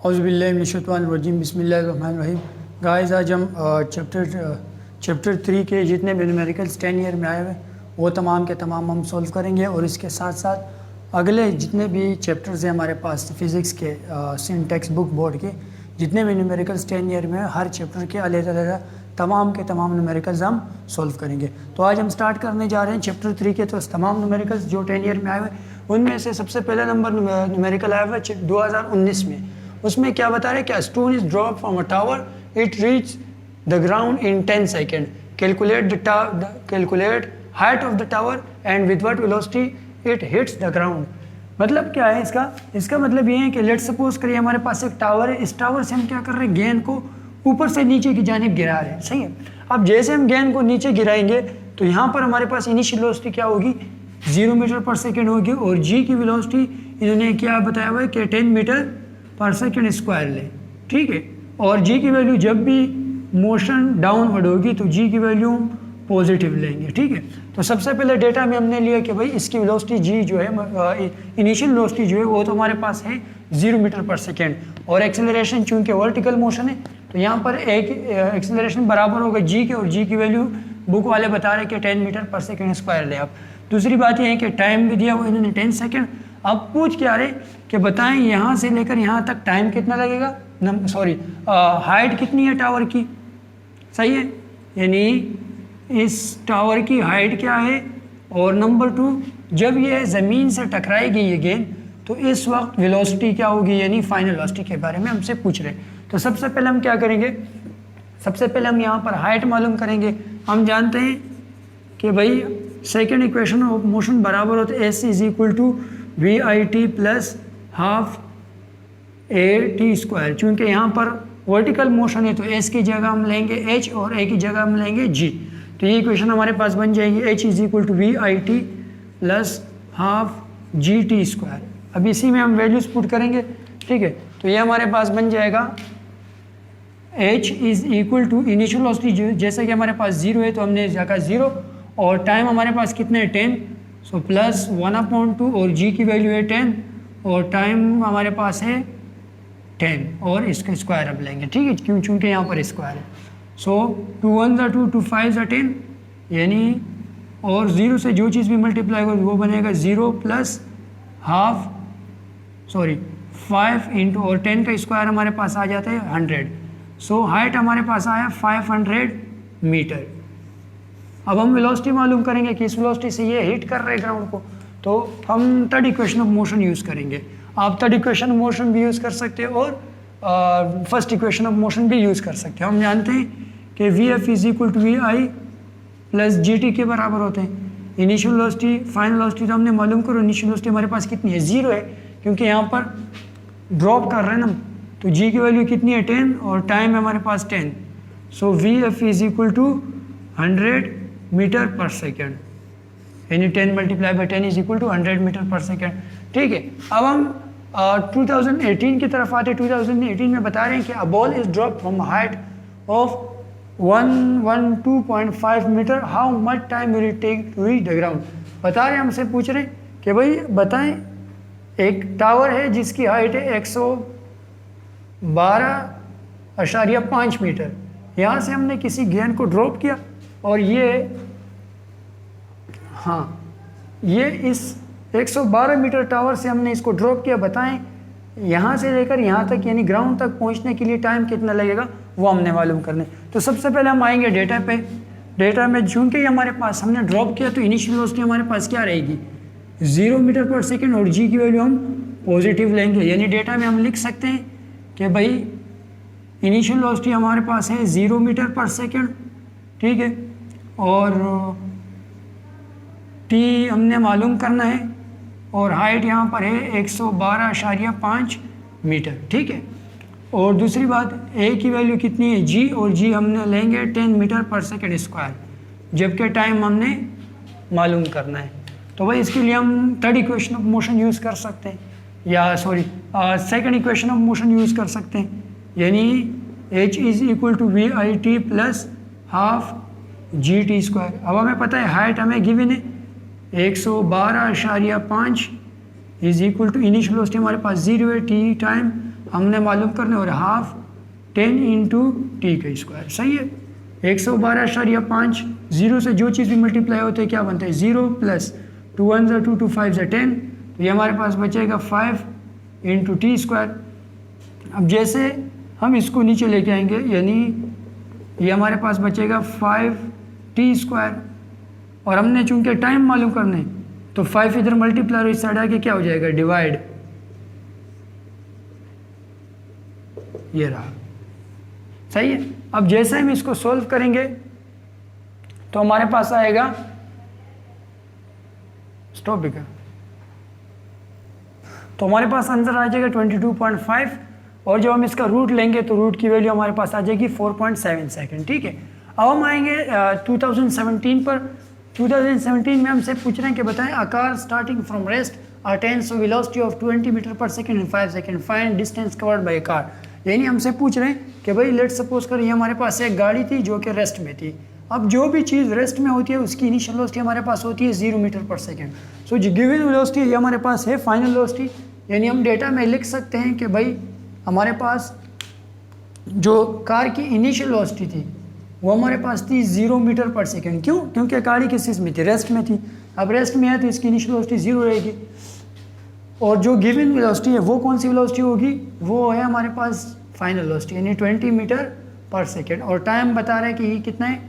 औज़ुबिल्लाहिमिनश्शैतानिर्रजीम बिस्मिल्लाहिर्रहमानिर्रहीम। गाइस आज हम चैप्टर 3 के जितने भी न्यूमेरिकल्स 10 ईयर में आए हुए वो तमाम के तमाम हम सॉल्व करेंगे और इसके साथ साथ अगले जितने भी चैप्टर्स हैं हमारे पास फिज़िक्स के टेक्स्ट बुक बोर्ड के जितने भी न्यूमेरिकल्स 10 ईयर में हर चैप्टर के अलग-अलग तमाम के तमाम न्यूमेरिकल्स हम सॉल्व करेंगे। तो आज हम स्टार्ट करने जा रहे हैं चैप्टर 3 के। तो तमाम न्यूमेरिकल्स जो 10 ईयर में आए हुए उनमें से सबसे पहला नंबर न्यूमेरिकल आया हुआ है 2019 में। उसमें क्या बता रहे हैं, क्या stone is drop from a tower, it reach the ground in 10 second, calculate height of the tower and with what velocity it hits the ground. मतलब क्या है इसका मतलब ये है कि लेट सपोज करिए हमारे पास एक टावर है, इस टावर से हम क्या कर रहे हैं, गेंद को ऊपर से नीचे की जानिब गिरा रहे हैं। सही है। अब जैसे हम गेंद को नीचे गिराएंगे तो यहाँ पर हमारे पास इनिशियल वेलोसिटी क्या होगी, 0 मीटर पर सेकेंड होगी और जी की वेलोसिटी इन्होंने क्या बताया हुआ है कि 10 मीटर पर सेकेंड स्क्वायर ले। ठीक है। और जी की वैल्यू जब भी मोशन डाउनवर्ड होगी तो जी की वैल्यू पॉजिटिव लेंगे। ठीक है। तो सबसे पहले डेटा में हमने लिया कि भाई इसकी वेलोसिटी जी जो है इनिशियल वेलोसिटी जो है वो तो हमारे पास है 0 मीटर पर सेकेंड और एक्सेलरेशन चूंकि वर्टिकल मोशन है तो यहाँ पर एक एक्सेलरेशन बराबर होगा जी के और जी की वैल्यू बुक वाले बता रहे हैं कि 10 मीटर पर सेकेंड स्क्वायर ले आप। दूसरी बात यह है कि टाइम भी दिया हुआ इन्होंने 10 सेकेंड। अब पूछ क्या रहे कि बताएं यहाँ से लेकर यहाँ तक टाइम कितना लगेगा, हाइट कितनी है टावर की। सही है। यानी इस टावर की हाइट क्या है और नंबर 2 जब ये ज़मीन से टकराएगी ये गेंद तो इस वक्त वेलोसिटी क्या होगी, यानी फाइनल वेलोसिटी के बारे में हमसे पूछ रहे हैं। तो सबसे पहले हम क्या करेंगे, सबसे पहले हम यहाँ पर हाइट मालूम करेंगे। हम जानते हैं कि भाई सेकेंड इक्वेशन ऑफ मोशन बराबर होता है S is equal to V I T plus half A T square. चूँकि यहाँ पर वर्टिकल मोशन है तो एस की जगह हम लेंगे एच और ए की जगह हम लेंगे जी। तो ये इक्वेशन हमारे पास बन जाएगी H is equal to V I T plus half G T square. अब इसी में हम वैल्यूज पुट करेंगे। ठीक है। तो ये हमारे पास बन जाएगा H is equal to initial velocity जैसे कि हमारे पास 0 है तो हमने जगह 0 और टाइम हमारे पास कितने है 10, सो प्लस 1/2 और जी की वैल्यू है 10 और टाइम हमारे पास है 10 और इसका स्क्वायर अब लेंगे। ठीक है, क्यों, चूँकि यहाँ पर स्क्वायर है। सो 2 1 ज़ा 2, 2 5 ज़ा 10 यानी और 0 से जो चीज़ भी मल्टीप्लाई होगी वो बनेगा 0 प्लस हाफ 5 इंटू और 10 का स्क्वायर हमारे पास आ जाता है 100। सो हाइट हमारे पास आया 500 मीटर। अब हम वेलोसिटी मालूम करेंगे कि इस वेलोसिटी से ये हिट कर रहे हैं ग्राउंड को, तो हम third equation of motion use करेंगे। आप थर्ड इक्वेशन ऑफ मोशन भी यूज़ कर सकते हैं और फर्स्ट इक्वेशन ऑफ मोशन भी यूज़ कर सकते हैं। हम जानते हैं कि V F is equal to V I plus G T के बराबर होते हैं। इनिशियल वेलोसिटी फाइनल वेलोसिटी तो हमने मालूम करो, इनिशियल वेलोसिटी हमारे पास कितनी है 0 है क्योंकि यहाँ पर ड्रॉप कर रहे हैं ना, तो जी की वैल्यू कितनी है 10 और टाइम है हमारे पास 10। So V F is equal to 100 metre पर सेकेंड यानी 10 multiply by 10 is equal to 100 metre पर सेकेंड। ठीक है। अब हम 2018 की तरफ आते हैं। 2018 में बता रहे हैं कि a ball is drop from height of 112.5 metre, how much time will it take to reach the ground. बता रहे हैं, हमसे पूछ रहे हैं कि भाई बताएं एक टावर है जिसकी हाइट है 112.5 मीटर। यहाँ से हमने किसी गेंद को ड्रॉप किया और ये इस 112 मीटर टावर से हमने इसको ड्रॉप किया। बताएं यहाँ से लेकर यहाँ तक यानी ग्राउंड तक पहुँचने के लिए टाइम कितना लगेगा वो हमने मालूम करने। तो सबसे पहले हम आएंगे डेटा पे। डेटा में चूँकि हमारे पास हमने ड्रॉप किया तो इनिशियल वेलोसिटी हमारे पास क्या रहेगी 0 मीटर पर सेकेंड और जी की वैल्यू हम पॉजिटिव लेंगे। यानी डेटा में हम लिख सकते हैं कि भाई इनिशियल वेलोसिटी हमारे पास है 0 मीटर पर सेकेंड। ठीक है। और टी हमने मालूम करना है और हाइट यहाँ पर है 112.5 मीटर। ठीक है। और दूसरी बात ए की वैल्यू कितनी है जी, और जी हमने लेंगे 10 मीटर पर सेकेंड स्क्वायर, जबकि टाइम हमने मालूम करना है। तो भाई इसके लिए हम third equation of motion use कर सकते हैं या second equation of motion use कर सकते हैं। यानी H is equal to V I T plus half G T square. अब हमें पता है हाइट हमें गिवन है 112.5 is equal to initial velocity हमारे पास 0 है, टी टाइम हमने मालूम करने, और हाफ 10 इंटू टी का स्क्वायर, सही है। 112.5, 0 से जो चीज़ भी मल्टीप्लाई होते हैं क्या बनते हैं 0 प्लस 2 1 ज़ा 2 2 5 ज़ा 10, तो ये हमारे पास बचेगा 5 इंटू टी स्क्वायर। अब जैसे हम इसको नीचे लेके आएंगे, यानी ये हमारे पास बचेगा 5 टी स्क्वायर, और हमने चूंकि टाइम मालूम करने तो 5 इधर मल्टीप्लाई और इस साइड आके क्या हो जाएगा डिवाइड, ये रहा, सही है। अब जैसे हम इसको सोल्व करेंगे तो हमारे पास आएगा, स्टॉप भी कर, तो हमारे पास आंसर आ जाएगा 22.5, और जब हम इसका रूट लेंगे तो रूट की वैल्यू हमारे पास आ जाएगी 4.7 सेकेंड, ठीक है। अब हम आएंगे 2017 पर। 2017 में हमसे पूछ रहे हैं कि बताएं a car starting from rest attains a velocity of 20 metre पर second in 5 second, find distance covered by car. यानी हमसे पूछ रहे हैं कि भाई लेट्स सपोज कर ये हमारे पास एक गाड़ी थी जो कि रेस्ट में थी। अब जो भी चीज़ रेस्ट में होती है उसकी इनिशियल वेलोसिटी हमारे पास होती है 0 मीटर पर सेकेंड। सो जो गिवन वेलोसिटी ये हमारे पास है फाइनल वेलोसिटी, यानी हम डेटा में लिख सकते हैं कि भाई हमारे पास जो कार की इनिशियल वेलोसिटी थी वो हमारे पास थी 0 मीटर पर सेकेंड। क्यों? क्योंकि गाड़ी किस चीज़ में थी, रेस्ट में थी। अब रेस्ट में है तो इसकी इनिशियल वेलोसिटी 0 रहेगी, और जो गिवन वेलोसिटी है वो कौन सी वेलोसिटी होगी, वो है हमारे पास फाइनल वेलोसिटी, यानी 20 मीटर पर सेकेंड, और टाइम बता रहे हैं कि ये कितना है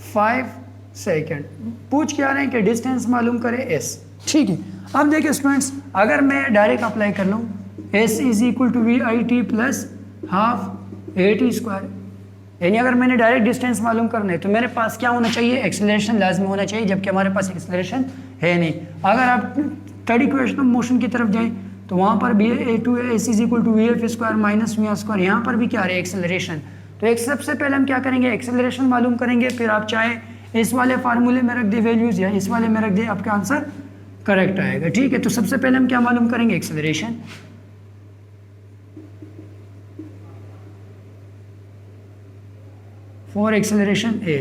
5 सेकेंड। पूछ क्या रहे हैं कि डिस्टेंस मालूम करें s, ठीक है। अब देखिए स्टूडेंट्स, अगर मैं डायरेक्ट अप्लाई कर लूँ s is equal to V I T plus half A T square, यानी अगर मैंने डायरेक्ट डिस्टेंस मालूम करना है तो मेरे पास क्या होना चाहिए, एक्सेलरेशन लाजमी होना चाहिए, जबकि हमारे पास एक्सेलरेशन है नहीं। अगर आप थर्ड इक्वेशन ऑफ मोशन की तरफ जाएं तो वहाँ पर भी है a is equal to V F square minus V R square, यहाँ पर भी क्या है एक्सेलरेशन। तो एक सबसे पहले हम क्या करेंगे, एक्सेलरेशन मालूम करेंगे, फिर आप चाहे इस वाले फार्मूले में रख दे वैल्यूज़ या इस वाले में रख दे, आपका आंसर करेक्ट आएगा, ठीक है। तो सबसे पहले हम क्या मालूम करेंगे, एक्सेलरेशन। फॉर एक्सेलरेशन ए,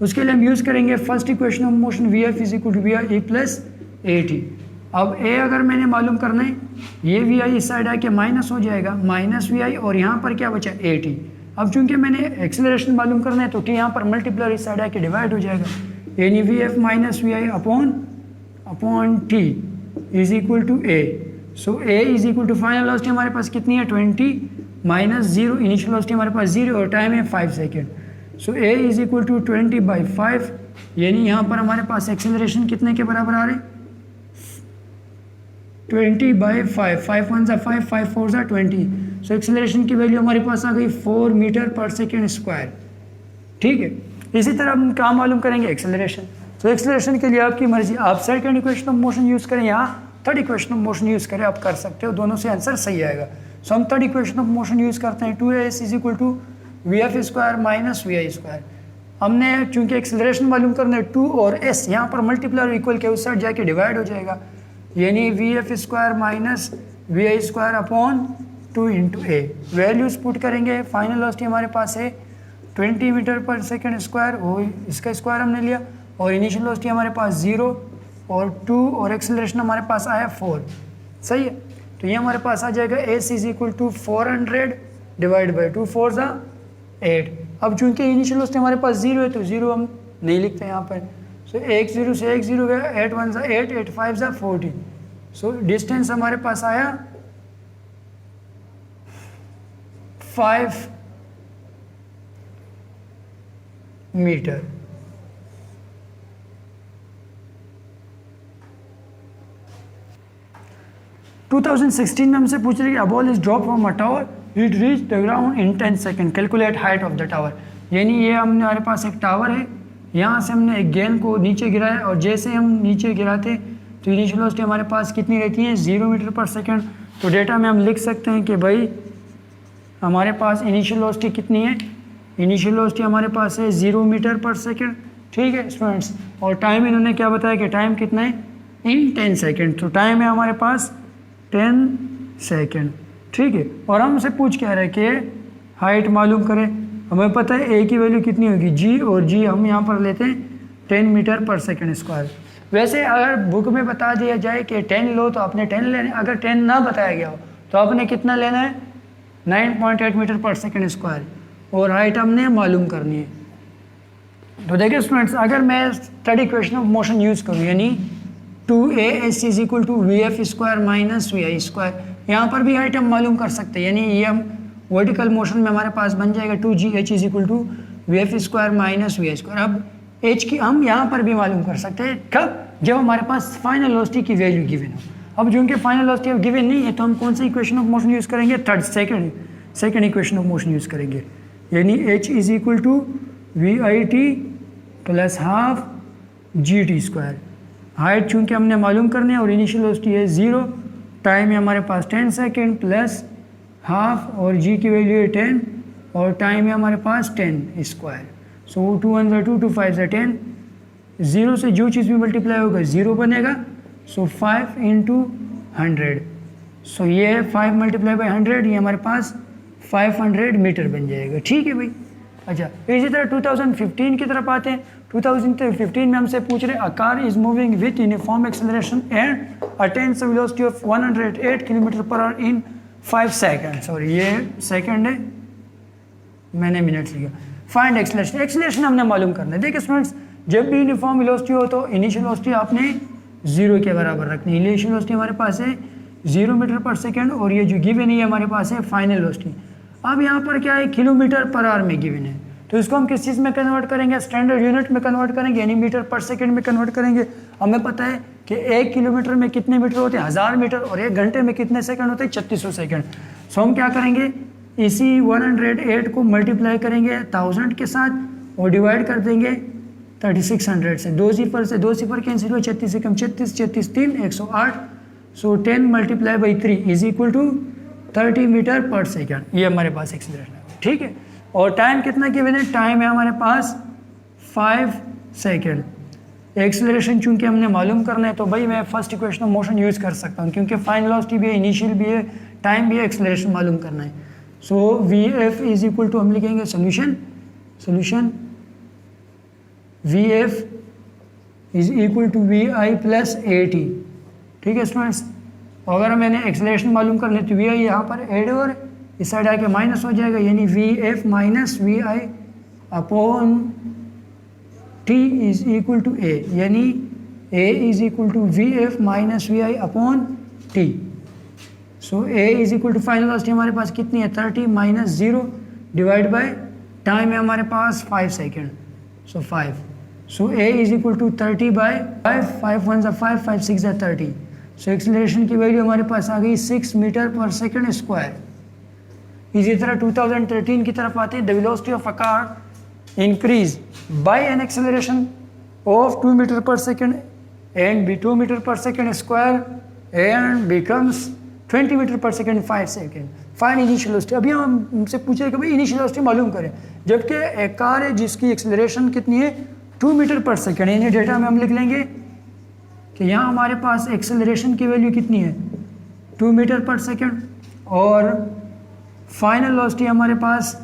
उसके लिए हम यूज़ करेंगे first equation of motion V F is equal to V I A plus A T. अब ए अगर मैंने मालूम करना है, ये वी आई इस साइड आके माइनस हो जाएगा, माइनस वी आई, और यहाँ पर क्या बचा ए टी। अब चूंकि मैंने एक्सेलरेशन मालूम करना है तो टी यहाँ पर मल्टीप्लाई इस साइड आके डिवाइड हो जाएगा, यानी V F minus V I upon T is equal to A. So A is equal to final velocity हमारे पास कितनी है 20 माइनस 0, इनिशियल वेलोसिटी हमारे पास 0 और टाइम है 5 second. So A is equal to 20/5, यानी यहाँ पर हमारे पास एक्सेलरेशन कितने के बराबर आ रहे, 20/5, 5 1 ज़ा 5, 5 4 ज़ा 20। सो एक्सेलरेशन की वैल्यू हमारे पास आ गई 4 मीटर पर सेकेंड स्क्वायर, ठीक है। इसी तरह हम काम मालूम करेंगे एक्सेलरेशन। तो एक्सेलरेशन के लिए आपकी मर्जी, आप second equation of motion use करें या third equation of motion use करें, आप कर सकते हो, दोनों से आंसर सही आएगा। सो हम third equation of motion use करते हैं, 2s is equal to V F square minus V I square. हमने चूंकि एक्सेलरेशन मालूम करना है 2 और s यहाँ पर मल्टीप्लाई और इक्वल के उस साइड जाके डिवाइड हो जाएगा, यानी V F square minus V I square upon 2 into A. Values put करेंगे, फाइनल वेलोसिटी हमारे पास है 20 मीटर पर सेकेंड स्क्वायर, वो इसका स्क्वायर हमने लिया, और इनिशियल वेलोसिटी हमारे पास 0 और 2 और एक्सेलरेशन हमारे पास आया 4, सही है। तो ये हमारे पास आ जाएगा s is equal to 400 divide by 2 4 ज़ा 8। अब चूंकि इनिशियल वेलोसिटी हमारे पास 0 है तो 0 हम नहीं लिखते यहाँ पर। सो 1 0 से 1 0 गया, 8 1 ज़ा 8, 8 5 ज़ा 40। सो डिस्टेंस हमारे पास आया 5 मीटर। टू 2016 में हमसे पूछ रहे कि a ball is drop from a tower, it reach the ground in 10 second, calculate height of the tower. यानी ये हमारे पास एक टावर है, यहाँ से हमने एक गेंद को नीचे गिराया, और जैसे हम नीचे गिराते तो इनिशियल वेलोसिटी हमारे पास कितनी रहती है 0 मीटर पर सेकेंड। तो डेटा में हम लिख सकते हैं कि भाई हमारे पास इनिशियल वेलोसिटी कितनी है, इनिशियल वेलोसिटी हमारे पास है 0 मीटर पर सेकेंड, ठीक है स्टूडेंट्स। और टाइम इन्होंने क्या बताया कि टाइम कितना है इन 10 सेकेंड, तो टाइम है हमारे पास 10 सेकेंड, ठीक है। और हमसे पूछ क्या रहे कि हाइट मालूम करें, हमें पता है ए की वैल्यू कितनी होगी जी, और जी हम यहाँ पर लेते हैं 10 मीटर पर सेकेंड स्क्वायर। वैसे अगर बुक में बता दिया जाए कि 10 लो तो आपने 10 लेना है, अगर 10 ना बताया गया हो तो आपने कितना लेना है 9.8 मीटर पर सेकेंड स्क्वायर, और हाइट हमने मालूम करनी है। तो देखिए स्टूडेंट्स, अगर मैं third equation of motion use करूँ, यानी 2AS is equal to VF square minus VI square, यहाँ पर भी हाइट हम मालूम कर सकते हैं, यानी ये हम वर्टिकल मोशन में हमारे पास बन जाएगा 2GH is equal to VF square minus VI square. अब H की हम यहाँ पर भी मालूम कर सकते हैं, कब? जब हमारे पास फाइनल वेलोसिटी की वैल्यू गिवन हो। अब जो उनके फाइनल वेलोसिटी अब गिवन नहीं है, तो हम कौन सा इक्वेशन ऑफ मोशन यूज़ करेंगे? Second equation of motion use करेंगे, यानी H is equal to VIT plus half GT square. Height चूँकि हमने मालूम करने और इनिशियल वेलोसिटी है 0, टाइम है हमारे पास 10 सेकेंड प्लस हाफ, और G की वैल्यू है 10, और टाइम है हमारे पास 10 स्क्वायर। सो 2 1 2 2 5 10, 0 से जो चीज़ भी मल्टीप्लाई होगा 0 बनेगा, सो 5 इंटू 100, सो ये है 5 मल्टीप्लाई बाई 100, ये हमारे पास 500 मीटर बन जाएगा। ठीक है भाई। अच्छा, इसी तरह 2015 की तरफ आते हैं। 2015 में हमसे पूछ रहे, a car is moving with uniform acceleration and attains velocity of 108 kilometre per hour in 5 second. Sorry, ये सेकेंड है, मैंने मिनट्स लिखा। फाइंड एक्सेलरेशन, एक्सेलरेशन हमने मालूम करना है। देखिए स्टूडेंट्स, जब भी यूनिफॉर्म वेलोसिटी हो तो इनिशियल वेलोसिटी आपने 0 के बराबर रखनी है। इनिशियल वेलोसिटी हमारे पास है 0 मीटर पर सेकेंड, और ये जो गिवन है हमारे पास है फाइनल वेलोसिटी। अब यहाँ पर क्या है, किलोमीटर पर आवर में गिवन है, तो इसको हम किस चीज़ में कन्वर्ट करेंगे? स्टैंडर्ड यूनिट में कन्वर्ट करेंगे, यानी मीटर पर सेकेंड में कन्वर्ट करेंगे। हमें पता है कि 1 किलोमीटर में कितने मीटर होते हैं? 1000 मीटर, और 1 घंटे में कितने सेकंड होते हैं? 3600 सेकंड। सो हम क्या करेंगे, इसी 108 को मल्टीप्लाई करेंगे 1000 के साथ, और डिवाइड कर देंगे 3600 से। 2 सिफर कैंसिल हुआ, 36 से कम 36, 36 3 108, so 10 multiply by 3 is equal to 30 metre पर सेकेंड। ये हमारे पास एक्सीलरेशन है, ठीक है। और टाइम कितना गिवन है? टाइम है हमारे पास 5 सेकेंड। एक्सीलरेशन चूंकि हमने मालूम करना है, तो भाई मैं first equation of motion use कर सकता हूँ, क्योंकि फाइनल वेलोसिटी भी है, इनिशियल भी है, टाइम भी है, एक्सीलरेशन मालूम करना है। So VF is equal to, हम लिखेंगे solution VF is equal to VI plus AT। ठीक है स्टूडेंट्स, अगर मैंने एक्सेलरेशन मालूम करने तो VI यहाँ पर ऐड और इस साइड आके माइनस हो जाएगा, यानी VF minus VI upon T is equal to A, यानी A is equal to VF minus VI upon T। So A is equal to final velocity हमारे पास कितनी है? 30 माइनस 0 डिवाइड बाय टाइम है हमारे पास 5 second, so 5। So A is equal to 30 by 5, 5 1 5, 5 6 30। So acceleration की value हमारे पास आ गई 6 मीटर पर सेकेंड स्क्वायर। इसी तरह 2013 की तरफ आते हैं। The velocity of a car increase by an acceleration of 2 metre पर सेकेंड एंड बी 2 मीटर पर second square and becomes 20 metre पर second 5 second. Find initial velocity. अभी हम हमसे पूछे कि भाई इनिशियल वेलोसिटी मालूम करें, जबकि एक कार है जिसकी एक्सेलरेशन कितनी है? 2 मीटर पर सेकेंड। यानी डेटा में हम लिख लेंगे कि यहाँ हमारे पास एक्सेलरेशन की वैल्यू कितनी है? 2 मीटर पर सेकेंड, और फाइनल वेलोसिटी हमारे पास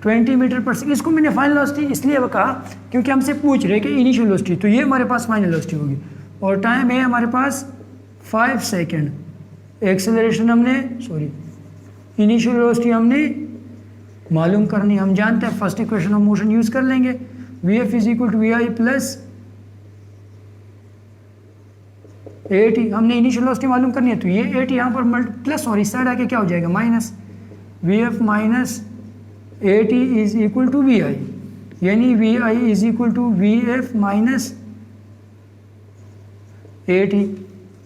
20 मीटर पर सेकेंड। इसको मैंने फाइनल वेलोसिटी इसलिए कहा क्योंकि हमसे पूछ रहे कि इनिशियल वेलोसिटी, तो ये हमारे पास फाइनल वेलोसिटी होगी, और टाइम है हमारे पास 5 सेकेंड। एक्सेलरेशन हमने इनिशियल वेलोसिटी हमने मालूम करनी, हम जानते हैं, first equation of motion use कर लेंगे। VF is equal to VI plus AT। हमने इनिशियल वेलोसिटी मालूम करनी है, तो ये AT यहाँ पर प्लस, और इस साइड आके क्या हो जाएगा? Minus. VF minus AT is equal to VI, यानी VI is equal to VF minus AT।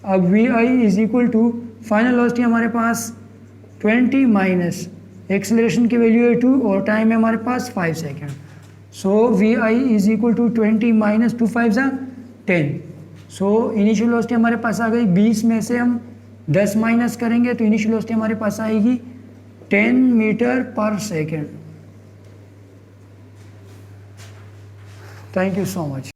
अब VI is equal to final velocity हमारे पास 20 माइनस एक्सेलरेशन की वैल्यू है 2, और टाइम है हमारे पास 5 second. So VI is equal to 20 minus 2 5 10। So initial velocity हमारे पास आ गई 20 में से हम 10 माइनस करेंगे, तो इनिशियल वेलोसिटी हमारे पास आएगी 10 मीटर पर second. Thank you so much.